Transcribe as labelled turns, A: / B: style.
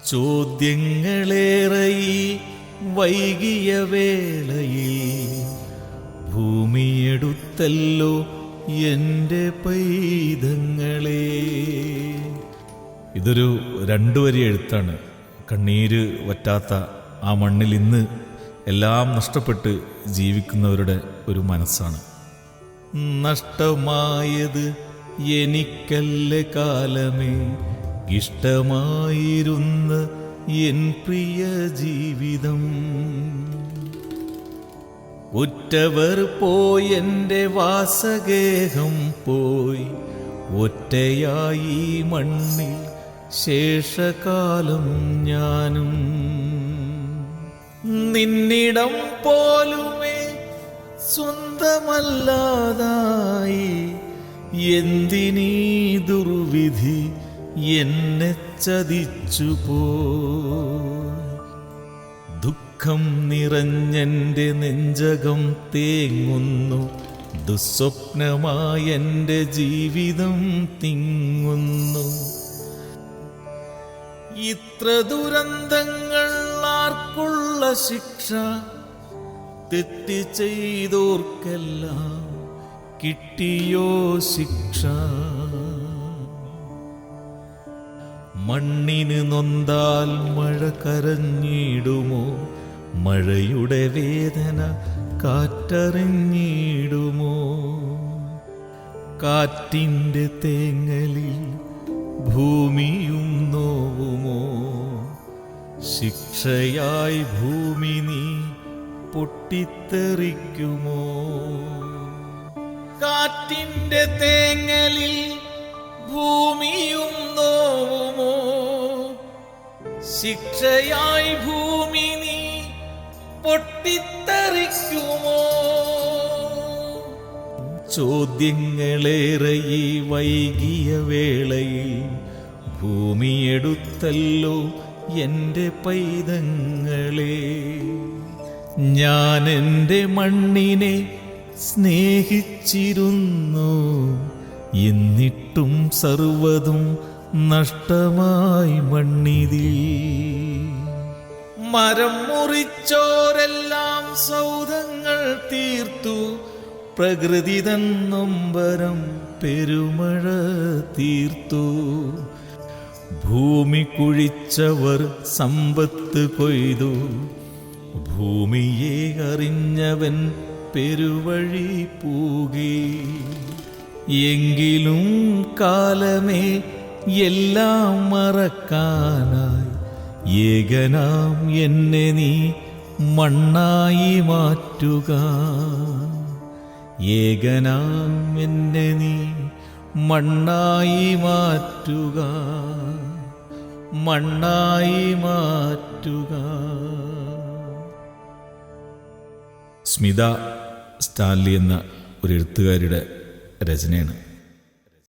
A: ചോദ്യങ്ങളേറെ വൈകിയ വേളയിൽ ഭൂമിയെടുത്തല്ലോ എൻ്റെ പൈതങ്ങളെ. ഇതൊരു 2 വരി എഴുത്താണ്. കണ്ണീര് വറ്റാത്ത ആ മണ്ണിൽ ഇന്ന് എല്ലാം നഷ്ടപ്പെട്ട് ജീവിക്കുന്നവരുടെ ഒരു മനസ്സാണ്. നഷ്ടമായത് എനിക്കല്ല കാലമേ, ഇഷ്ടമായിരുന്ന എൻ പ്രിയ ജീവിതം. ഉറ്റവർ പോയി എൻ്റെ വാസഗേഹം പോയി, ഒറ്റയായി മണ്ണിൽ ശേഷകാലം ഞാനും. നിന്നിടം പോലുമേ സ്വന്തമല്ലാതായി, എന്തിനീ ദുർവിധി എന്നെ ചതിച്ചു പോയി. ദുഃഖം നിറഞ്ഞെൻ്റെ നെഞ്ചകം തേങ്ങുന്നു, ദുസ്വപ്നമായെൻ്റെ ജീവിതം തിങ്ങുന്നു. ഇത്ര ദുരന്തങ്ങൾ ആർക്കുള്ള ശിക്ഷ, തെറ്റ് ചെയ്തോർക്കെല്ലാം കിട്ടിയോ ശിക്ഷ. മണ്ണിന് നൊന്താൽ മഴ കരഞ്ഞിടുമോ, മഴയുടെ വേദന കാറ്ററിഞ്ഞിടുമോ. കാറ്റിൻ്റെ തേങ്ങലിൽ ഭൂമിയും നോവുമോ, ശിക്ഷയായി ഭൂമി നീ പൊട്ടിത്തെറിക്കുമോ. കാറ്റിൻ്റെ തേങ്ങലിൽ ഭൂമിയും നോവുമോ, ശിക്ഷയായി ഭൂമി നീ പൊട്ടിത്തെറിക്കുമോ. ചോദ്യങ്ങളേറെ വൈകിയ വേളയിൽ ഭൂമിയെടുത്തല്ലോ എൻ്റെ പൈതങ്ങളെ. ഞാൻ എൻ്റെ മണ്ണിനെ സ്നേഹിച്ചിരുന്നു, എന്നിട്ടും സർവ്വതും നഷ്ടമായി മണ്ണിതിൽ. മരം മുറിച്ചോരെല്ലാം സൗധങ്ങൾ തീർത്തു, പ്രകൃതി തൻ നൊമ്പരം പെരുമഴ തീർത്തു. ഭൂമി കുഴിച്ചവർ സമ്പത്ത് കൊയ്തു, ഭൂമിയെ അറിഞ്ഞവൻ പെരുവഴി പൂകി. എങ്കിലും കാലമേ എല്ലാം മറക്കാനായി, ഏകനാം എന്നെ നീ മണ്ണായി മാറ്റുക. ഏകനാം എന്നെ നീ മണ്ണായി മാറ്റുക, മണ്ണായി മാറ്റുക. സ്മിത സ്റ്റാൻലി എന്ന ഒരു എഴുത്തുകാരിയുടെ രചനയാണ്.